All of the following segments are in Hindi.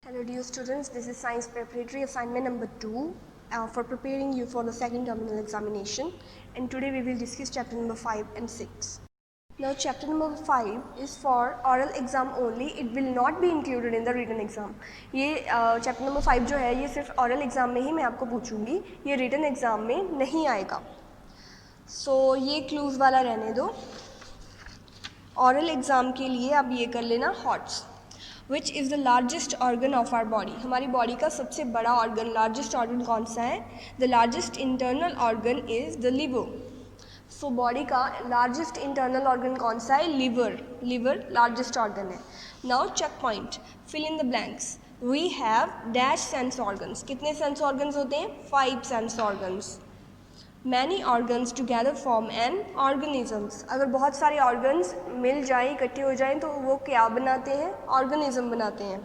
Hello dear students, this is Science Preparatory assignment number 2 for preparing you for the second terminal examination, and today we will discuss chapter number 5 and 6. Now chapter number 5 is for oral exam only, it will not be included in the written exam. ये chapter number 5 जो है ये सिर्फ oral exam में ही मैं आपको पूछूंगी, ये written exam में नहीं आएगा. So ये clues वाला रहने दो. Oral exam के लिए आप ये कर लेना HOTS. Which is the largest organ of our body? हमारी बॉडी का सबसे बड़ा ऑर्गन, लार्जेस्ट ऑर्गन कौन सा है? The largest internal organ is the liver. So body का लार्जेस्ट इंटरनल ऑर्गन कौन सा है? लिवर. लिवर लार्जेस्ट ऑर्गन है. Now check point. Fill in the blanks. We have dash sense organs. कितने सेंस ऑर्गन्स होते हैं? 5 sense organs. Many organs together form an organisms. अगर बहुत सारे organs मिल जाएं, इकट्ठे हो जाएं तो वो क्या बनाते हैं? Organism बनाते हैं.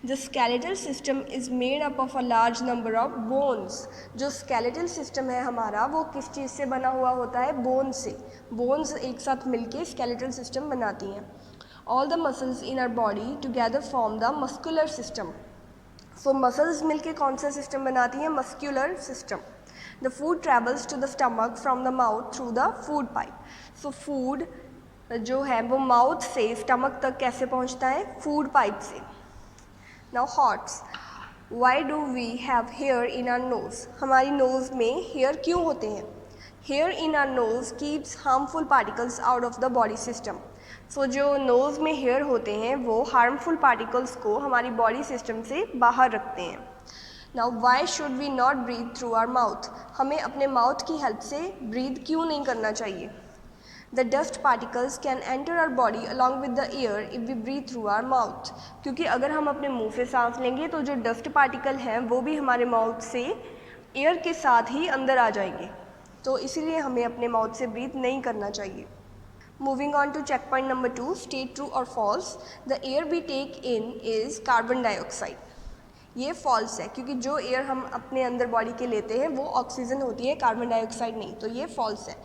The skeletal system is made up of a large number of bones. जो skeletal system है हमारा वो किस चीज़ से बना हुआ होता है? Bones से. Bones एक साथ मिलके skeletal system बनाती हैं. All the muscles in our body together form the muscular system. So muscles मिलके कौन सा system बनाती हैं? Muscular system. The food travels to the stomach from the mouth through the food pipe. So food जो है वो mouth से stomach तक कैसे पहुँचता है? Food pipe से. Now HOTS. Why do we have hair in our nose? हमारी nose में hair क्यों होते हैं? Hair in our nose keeps harmful particles out of the body system. So जो nose में hair होते हैं वो harmful particles को हमारी body system से बाहर रखते हैं. Now why should we not breathe through our mouth? हमें अपने माउथ की हेल्प से ब्रीथ क्यों नहीं करना चाहिए? The dust particles can enter our body along with the air if we breathe through our mouth. क्योंकि अगर हम अपने मुंह से सांस लेंगे तो जो डस्ट पार्टिकल हैं वो भी हमारे माउथ से एयर के साथ ही अंदर आ जाएंगे, तो इसीलिए हमें अपने माउथ से ब्रीथ नहीं करना चाहिए. Moving on to check point number 2, state true or false. The air we take in is carbon dioxide. ये फॉल्स है क्योंकि जो एयर हम अपने अंदर बॉडी के लेते हैं वो ऑक्सीजन होती है, कार्बन डाइऑक्साइड नहीं, तो ये फॉल्स है.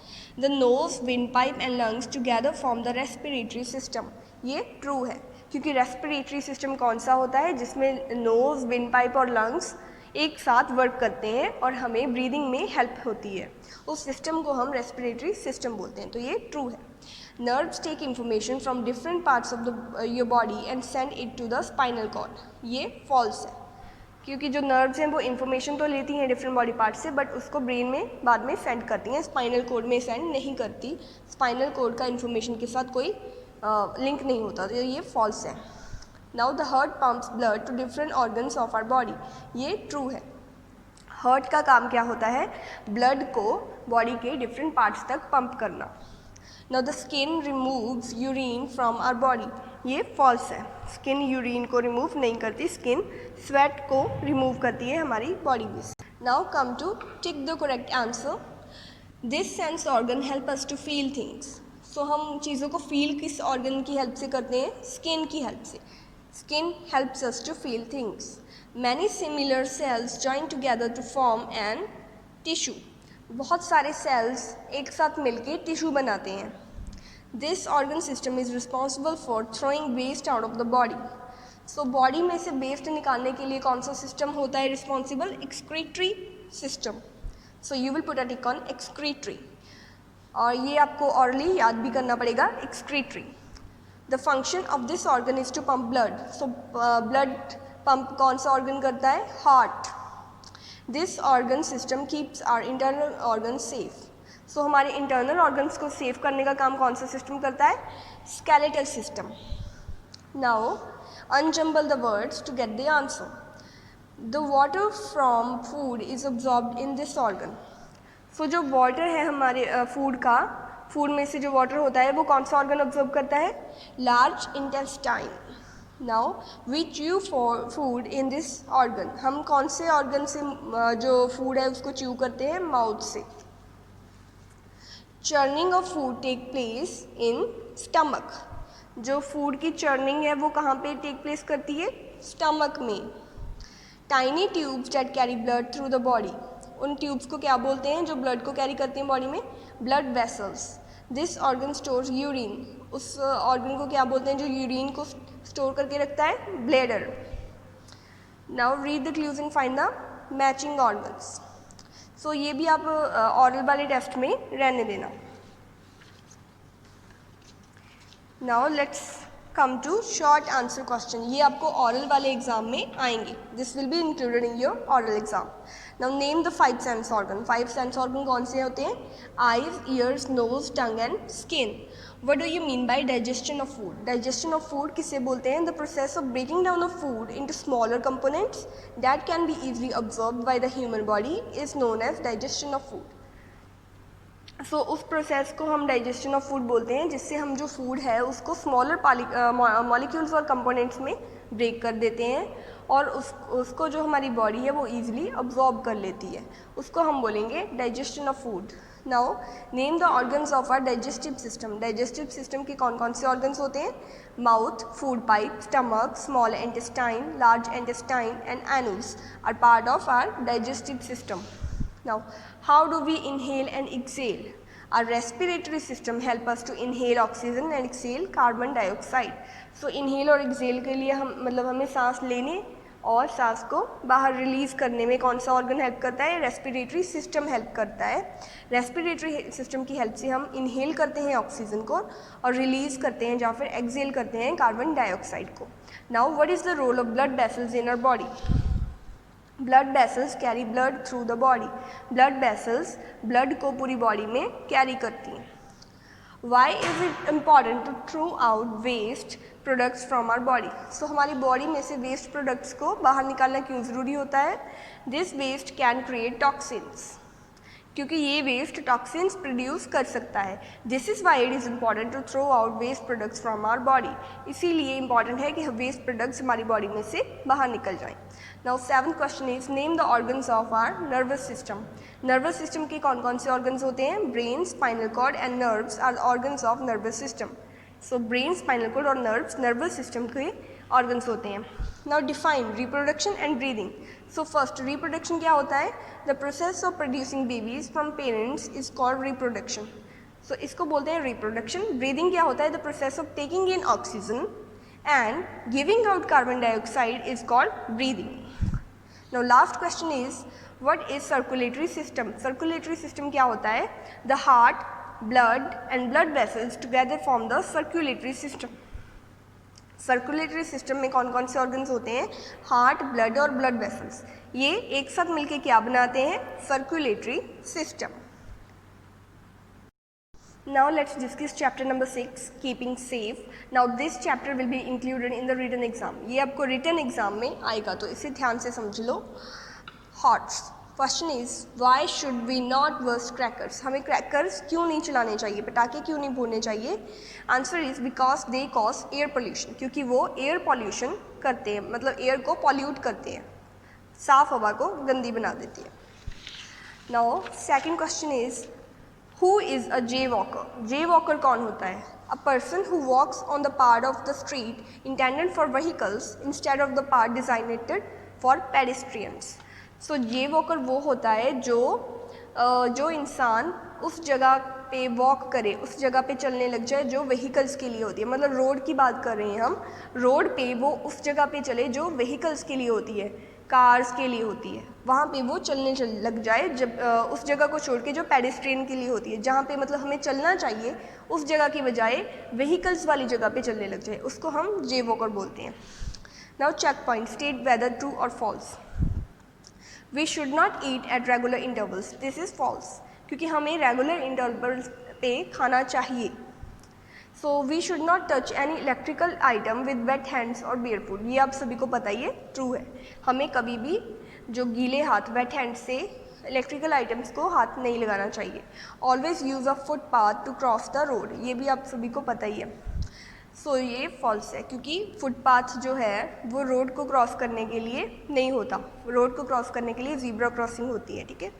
The nose, wind pipe and lungs together form the respiratory system. ये ट्रू है क्योंकि रेस्पिरेटरी सिस्टम कौन सा होता है? जिसमें नोज, विंड पाइप और लंग्स एक साथ वर्क करते हैं और हमें ब्रीदिंग में हेल्प होती है. उस सिस्टम को हम रेस्पिरेटरी सिस्टम बोलते हैं, तो ये ट्रू है. Nerves take information from different parts of your body and send it to the spinal cord. ये फॉल्स है क्योंकि जो नर्व्स हैं वो इन्फॉर्मेशन तो लेती हैं डिफरेंट बॉडी पार्ट से, बट उसको ब्रेन में बाद में सेंड करती हैं, स्पाइनल कोड में सेंड नहीं करती. स्पाइनल कोड का इन्फॉर्मेशन के साथ कोई लिंक नहीं होता, तो ये फॉल्स है. Now the heart pumps blood to different organs of our body. ये ट्रू है. हार्ट का काम क्या होता है? ब्लड को बॉडी के डिफरेंट पार्ट्स तक पंप करना. Now the skin removes urine from our body. ये false है. Skin urine को remove नहीं करती, skin sweat को remove करती है हमारी body में. Now come to tick the correct answer. This sense organ help us to feel things. So हम चीज़ों को feel किस organ की help से करते हैं? Skin की help से. Skin helps us to feel things. Many similar cells join together to form an tissue. बहुत सारे सेल्स एक साथ मिलके टिश्यू बनाते हैं. This organ system is responsible for throwing waste out of the body. So body में से वेस्ट निकालने के लिए कौन सा सिस्टम होता है responsible? Excretory system. So you will put a tick on excretory, और ये आपको ऑरली याद भी करना पड़ेगा, excretory. The function of this organ is to pump blood. So blood pump कौन सा ऑर्गन करता है? Heart. This organ system keeps our internal organs safe. So हमारे internal organs को सेव करने का काम कौन सा सिस्टम करता है? Skeletal system. Now unjumble the words to get the answer. The water from food is absorbed in this organ. So जो water है हमारे food का, food में से जो water होता है वो कौन सा organ absorb करता है? Large intestine. Now we chew for food in this organ. हम कौन से organ से जो food है उसको chew करते हैं? Mouth से. Churning of food take place in stomach. जो food की churning है वो कहाँ पे take place करती है? Stomach में. Tiny tubes that carry blood through the body. उन tubes को क्या बोलते हैं जो blood को carry करती हैं body में? Blood vessels. This organ stores urine. उस organ को क्या बोलते हैं जो urine को स्टोर करके रखता है? Bladder. Now read the clues and find the matching organs. सो ये भी आप ऑरल वाले टेस्ट में रहने देना. Now let's come to short answer question. ये आपको ऑरल वाले एग्जाम में आएंगे. This will be included in your oral exam. Now name the 5 sense organ. 5 sense organ कौन से होते हैं? Eyes, ears, nose, tongue and skin. What do you mean by digestion of food? Digestion of food किसे बोलते हैं? The process of breaking down of food into smaller components that can be easily absorbed by the human body is known as digestion of food. So उस प्रोसेस को हम डाइजेशन ऑफ फूड बोलते हैं, जिससे हम जो फूड है उसको स्मॉलर मॉलिक्यूल्स और कंपोनेंट्स में ब्रेक कर देते हैं और उसको जो हमारी बॉडी है वो ईजिली अब्जॉर्ब कर लेती है. उसको हम बोलेंगे digestion of food. Now name the organs of our digestive system. Digestive system के कौन कौन से ऑर्गन्स होते हैं? Mouth, food pipe, stomach, small intestine, large intestine and anus are part of our digestive system. Now, how do we inhale and exhale? Our respiratory system help us to inhale oxygen and exhale carbon dioxide. So, inhale और exhale के लिए हम हमें सांस लेने और सांस को बाहर रिलीज़ करने में कौन सा ऑर्गन हेल्प करता है? रेस्पिरेटरी सिस्टम हेल्प करता है. रेस्पिरेटरी सिस्टम की हेल्प से हम इनहेल करते हैं ऑक्सीजन को और रिलीज़ करते हैं या फिर एक्सेल करते हैं कार्बन डाइऑक्साइड को. Now what is the role of blood vessels in our body? Blood vessels carry blood through the body. Blood vessels blood को पूरी बॉडी में कैरी करती हैं. Why is it important to throw out waste products from our body? So हमारी बॉडी में से वेस्ट प्रोडक्ट्स को बाहर निकालना क्यों ज़रूरी होता है? This waste can create toxins, क्योंकि ये वेस्ट टॉक्सिन्स प्रोड्यूस कर सकता है. This is why it is important to throw out waste products from our body. इसीलिए इंपॉर्टेंट है कि वेस्ट प्रोडक्ट्स हमारी बॉडी में से बाहर निकल जाएं. Now 7th question is name the organs of our nervous system. Nervous system के कौन कौन से ऑर्गन्स होते हैं? Brain, spinal cord and nerves are organs of nervous system. So brain, spinal cord और नर्व्स नर्वस सिस्टम के ऑर्गन्स होते हैं. Now define reproduction and breathing. So first, reproduction क्या होता है? The process of producing babies from parents is called reproduction. So इसको बोलते हैं रिप्रोडक्शन. ब्रीदिंग क्या होता है? The process of taking in oxygen and giving out carbon dioxide is called breathing. Now last question is what is circulatory system? Circulatory system क्या होता है? The heart, blood and blood vessels together form the circulatory system. Circulatory system में कौन कौन से ऑर्गन्स होते हैं? हार्ट, ब्लड और ब्लड वेसल्स. ये एक साथ मिलके क्या बनाते हैं? Circulatory system. Now let's discuss chapter number 6, keeping safe. Now this chapter will be included in the written exam. ये आपको written exam में आएगा, तो इसे ध्यान से समझ लो. Hots. Question is why should we not burst crackers? हमें crackers क्यों नहीं चलाने चाहिए? पटाखे क्यों नहीं फोड़ने चाहिए? Answer is because they cause air pollution. क्योंकि वो air pollution करते हैं, मतलब air को pollute करते हैं, साफ हवा को गंदी बना देती है. Now second question is who is a jaywalker? Jaywalker कौन होता है? A person who walks on the part of the street intended for vehicles instead of the part designated for pedestrians. So jaywalker वो होता है जो इंसान उस जगह पे वॉक करे, उस जगह पे चलने लग जाए जो व्हीकल्स के लिए होती है. मतलब रोड की बात कर रहे हैं हम. रोड पे वो उस जगह पे चले जो व्हीकल्स के लिए होती है, कार्स के लिए होती है, वहाँ पे वो चलने लग जाए. जब उस जगह को छोड़ के जो पेडेस्ट्रियन के लिए होती है, जहाँ पे मतलब हमें चलना चाहिए, उस जगह की बजाय व्हीकल्स वाली जगह पे चलने लग जाए, उसको हम जेवॉकर बोलते हैं. Now check point, state whether true और false. We should not eat at regular intervals. This is false, क्योंकि हमें रेगुलर इंटरवल्स पे खाना चाहिए. So we should not touch any electrical item with wet hands और बेयर फुट. ये आप सभी को पता ही है, ट्रू है. हमें कभी भी जो गीले हाथ, वेट हैंड से इलेक्ट्रिकल आइटम्स को हाथ नहीं लगाना चाहिए. Always use a footpath to cross the road. ये भी आप सभी को पता ही है. सो ये फॉल्स है, क्योंकि फुटपाथ जो है वो रोड को क्रॉस करने के लिए नहीं होता. रोड को क्रॉस करने के लिए ज़ीब्रा क्रॉसिंग होती है, ठीक है.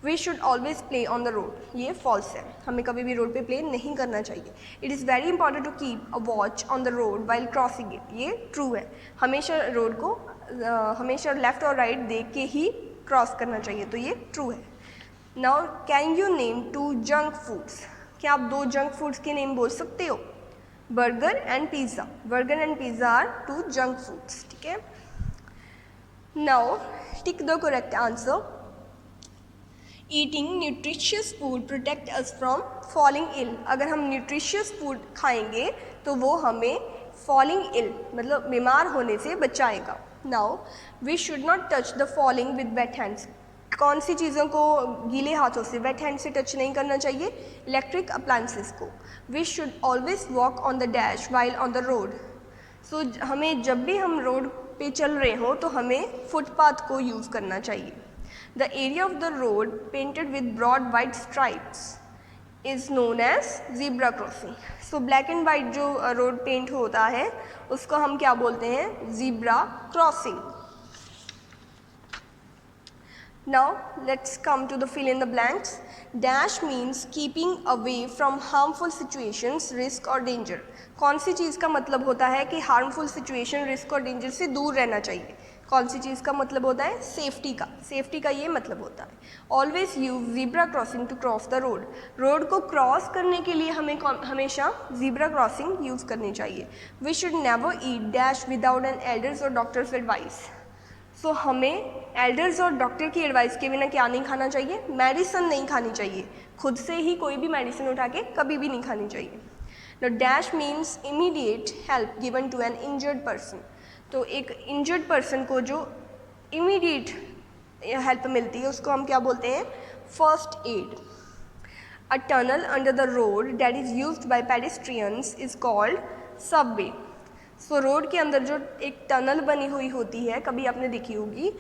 We should always play on the road. ये फॉल्स है, हमें कभी भी रोड पे प्ले नहीं करना चाहिए. It is very important to keep a watch on the road while crossing it. ये ट्रू है, हमेशा रोड को हमेशा लेफ़्ट और राइट देख के ही क्रॉस करना चाहिए, तो ये ट्रू है. Now can you name 2 junk foods? क्या आप 2 जंक फूड्स के नेम बोल सकते हो? Burger and pizza. Burger and pizza are 2 junk foods, ठीक है. Now tick the correct answer. Eating nutritious food protect us from falling ill. अगर हम nutritious food खाएंगे तो वो हमें falling ill मतलब बीमार होने से बचाएगा. Now we should not touch the falling with wet hands. कौन सी चीज़ों को गीले हाथों से वेट हैंड से टच नहीं करना चाहिए? इलेक्ट्रिक अप्लायंसेस को. We should always walk on the dash while on the road. So हमें जब भी हम रोड पे चल रहे हो तो हमें फुटपाथ को यूज़ करना चाहिए. The area of the road painted with broad white stripes is known as zebra crossing. So black and white जो रोड पेंट होता है उसको हम क्या बोलते हैं? Zebra crossing. Now let's come to the fill in the blanks. Dash means keeping away from harmful situations, risk or danger. कौन सी चीज़ का मतलब होता है कि harmful situation, risk और danger से दूर रहना चाहिए? कौन सी चीज़ का मतलब होता है? सेफ्टी का. सेफ्टी का ये मतलब होता है. Always use zebra crossing to cross the road. Road को क्रॉस करने के लिए हमें हमेशा zebra crossing यूज़ करनी चाहिए. We should never eat dash without an elder's or doctor's advice. सो हमें एल्डर्स और डॉक्टर की एडवाइस के बिना क्या नहीं खाना चाहिए? मेडिसिन नहीं खानी चाहिए. खुद से ही कोई भी मेडिसिन उठा के कभी भी नहीं खानी चाहिए. The dash means immediate help given to an injured person. तो एक इंजर्ड पर्सन को जो इमीडिएट हेल्प मिलती है उसको हम क्या बोलते हैं? First aid. A tunnel under the road that is used by pedestrians is called Subway. So road के अंदर जो एक टनल बनी हुई होती है, कभी आपने देखी होगी,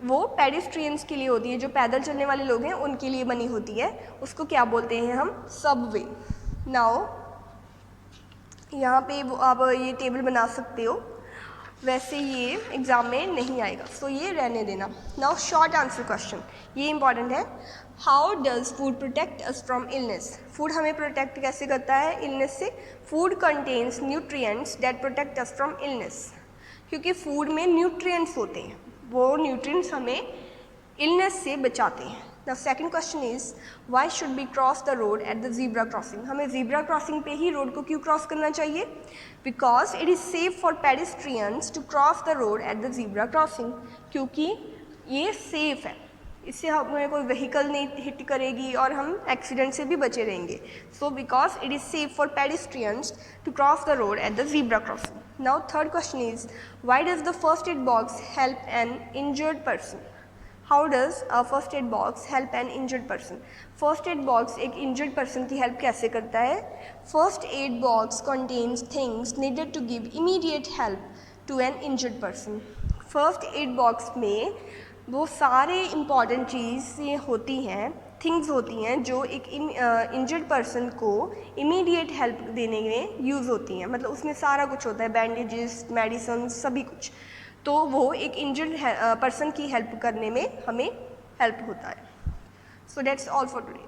वो पेडेस्ट्रियंस के लिए होती है. जो पैदल चलने वाले लोग हैं उनके लिए बनी होती है. उसको क्या बोलते हैं हम? सबवे. नाउ यहाँ पे आप ये टेबल बना सकते हो, वैसे ये एग्ज़ाम में नहीं आएगा, सो ये रहने देना. नाउ शॉर्ट आंसर क्वेश्चन, ये इंपॉर्टेंट है. How does food protect us from illness. Food हमें प्रोटेक्ट कैसे करता है इलनेस से? Food contains nutrients that protect us from illness. क्योंकि फूड में न्यूट्रिएंट्स होते हैं, वो न्यूट्रिएंट्स हमें इलनेस से बचाते हैं. The second question is why should be cross the road at the zebra crossing. हमें ज़ीब्रा क्रॉसिंग पे ही रोड को क्यों क्रॉस करना चाहिए? Because it is safe for pedestrians to cross the road at the zebra crossing. क्योंकि ये सेफ़ है, इससे हमें कोई व्हीकल नहीं हिट करेगी और हम एक्सीडेंट से भी बचे रहेंगे. So because it is safe for pedestrians to cross the road at the zebra crossing. Now third question is why does the first aid box help an injured person. How does a first aid box help an injured person. First aid box एक इंजर्ड पर्सन की हेल्प कैसे करता है? First aid box contains things needed to give immediate help to an injured person. First aid box में वो सारे इम्पॉर्टेंट चीज़ें होती हैं, थिंग्स होती हैं जो एक इंजर्ड पर्सन को इमीडिएट हेल्प देने में यूज़ होती हैं. मतलब उसमें सारा कुछ होता है, बैंडेजेस, मेडिसिन, सभी कुछ. तो वो एक इंजर्ड पर्सन की हेल्प करने में हमें हेल्प होता है. So that's all for today.